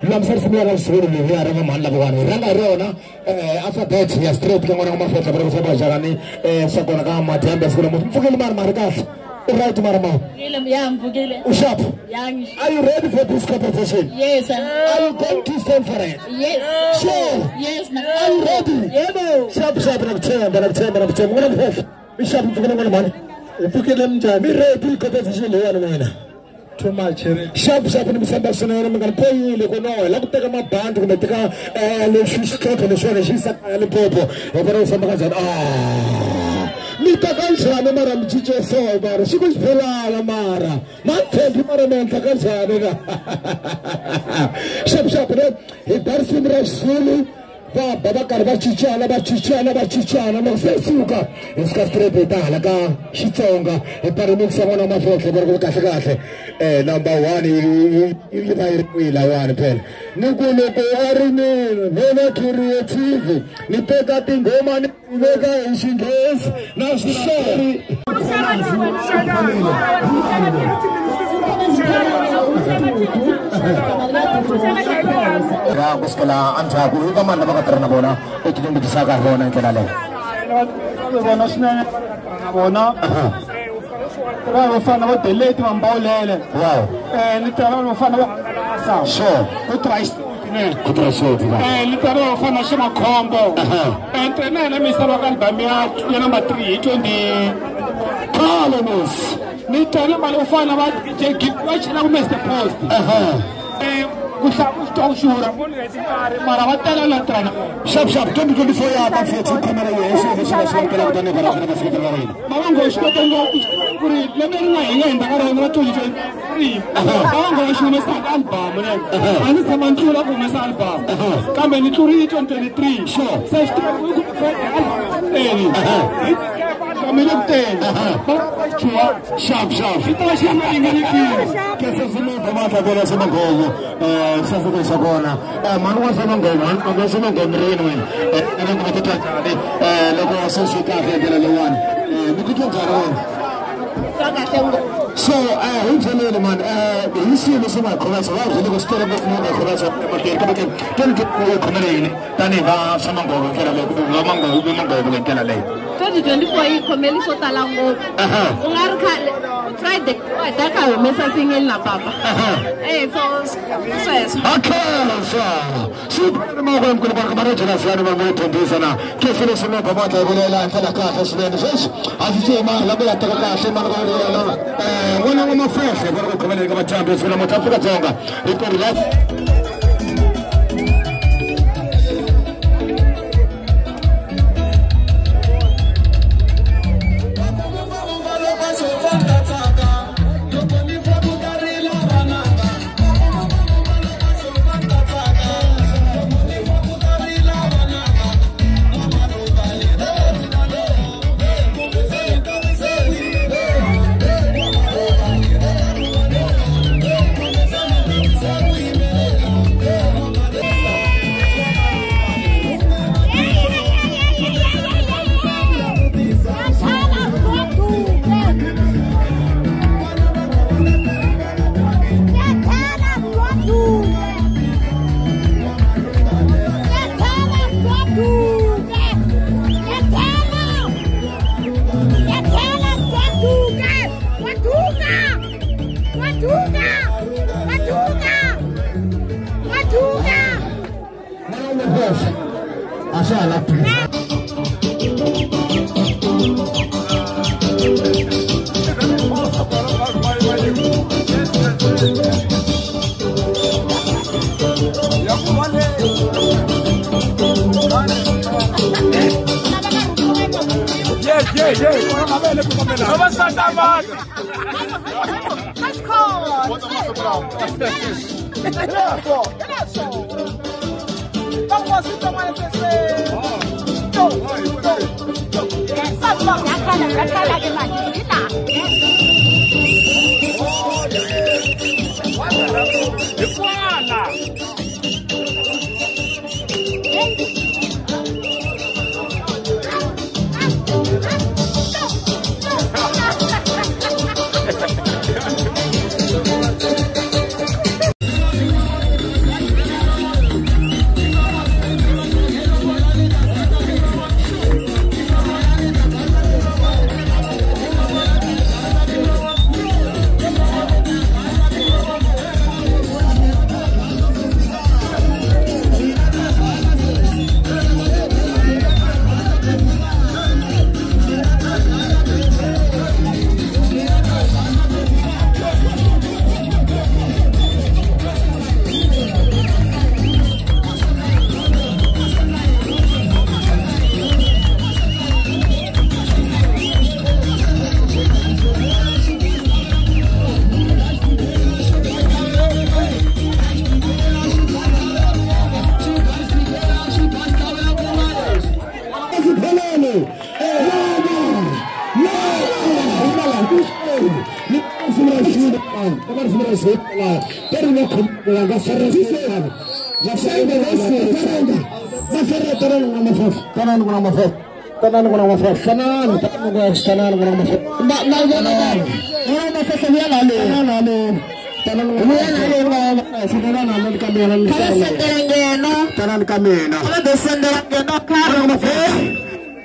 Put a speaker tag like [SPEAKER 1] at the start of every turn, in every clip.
[SPEAKER 1] Lamsar semua seluruh dunia orang mana bukan orang Arona alfabet ya straight yang orang mau foto baru saya baca ni sekolah kamu macam biasa sekolah mungkin fugil markas right marama Ushap are you ready for this competition?
[SPEAKER 2] Yes.
[SPEAKER 1] Are you going to stand for it?
[SPEAKER 2] Yes.
[SPEAKER 1] Sure.
[SPEAKER 2] Yes.
[SPEAKER 1] Are you ready? Shap nak cem mana fugil Ushap fugil mana fugil macam ni ready competition ni mana mana too much. Shab ni misamba sana na mga poyi le kono la kuteka mabantu kumeteka le shishka le shona shisa le popo ebara usamba kaza nitakanza na mara mchiche so bara siku spela la mara mantendi mara nitakanza na shab ne darsi mrasuli baba karba chichana no fesuka iska strepeta laka shitsonga eparimikisa mwana mafoto barko kahle number 1 ila one pen nukuloko arine nena creative nipeka tingoma niweka ishingezi na shari ya kuskala anta guru kama na bakatarana bona itu yang bisa kah bona kenale bona sna bona Bravo, fanno a delete ma baulele. Wow. Literalmente fanno a so. Literalmente fanno a combo. Entrenare mi stava calbamia, io number 3, 20. Colonels. Literalmente fanno a che watch na Mr. Post. Ushura, Maravatala Latrana. Shop, 2024 ya mafeti kamera yesu heshima kala kutane bara kana fikira bari. Mawango shkotongo kuri lemena yenga ngara ngara tuji free. Mawango shuma sa album ne. Ani samantula ko mesa album. Kambe ni turi 2023. Sure. Sa stima ku Shop. Ita shima ingiliki. Kesa sima kamata bora sima gogo. Sasa kwa sakona. Manuwa sima gogo. Manuwa sima gogo mreno. Ena kumatuta kade. Loko asosi kafe kila lewan. Mikutu karawan. So, unjele man. Hisi ni sima kurasa. Wao ndio story book moja kurasa. Tena kumreno. Tani ba sima gogo kila lewan. Mango kila lewan.
[SPEAKER 2] 2024 hii komeli sota lango. Ungaruka Friday daka mesa singel na papa. So yes.
[SPEAKER 1] Super mo ko ko ba kamara jana sana mo tondi sana. Kesele sana ba mata golela tala ka hasben fish. Azise ma labela taka sema ko wana ma fresh ba ko komeli ka champions na mtafuka tonga. Iko relax.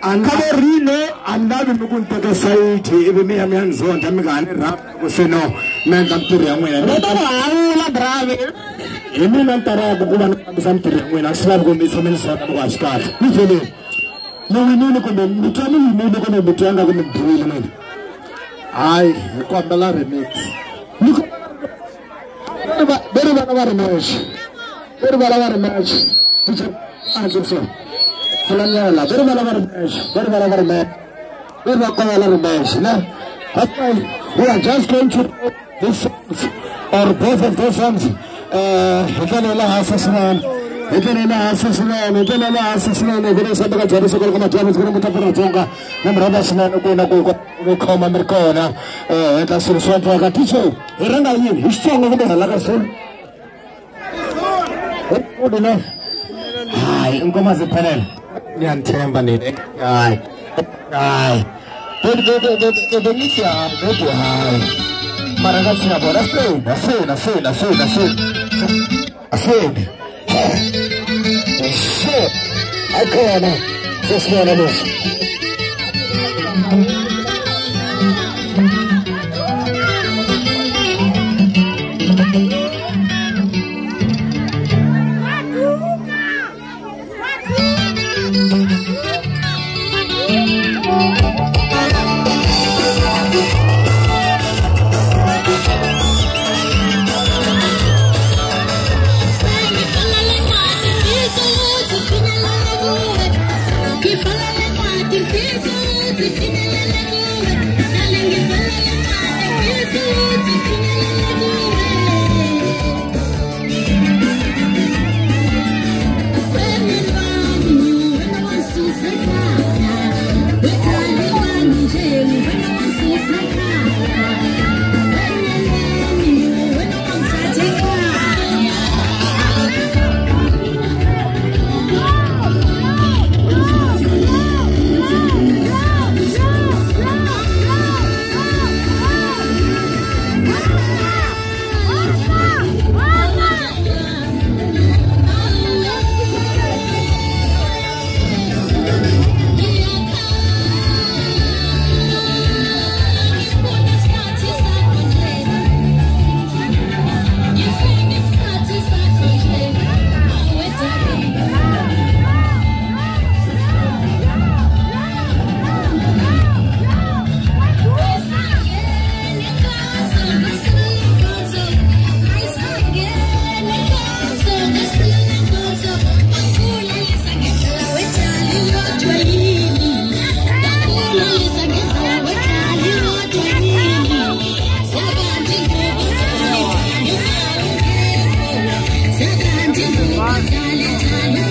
[SPEAKER 1] Angaberine andabe mukuntaka site ebeme yamyanzonda mingane rap kuseno nangamturi yamwena ndabawula brave emina ntarago kuba namsamturi yamwena asilabu komisomeni saka kwashikala nivele nini kumbe mutani nini kumbe mutanga kumbe mdruile nini hayi kwambala remix niko beri bana bare match tuche anjumso Fulanyala, very well we are just going to this songs, or both of those songs. Niantemba nini? Ay. Delícia, ai. Maragatina bora, assim. Ai, cara, vocês viram isso?
[SPEAKER 3] Dale,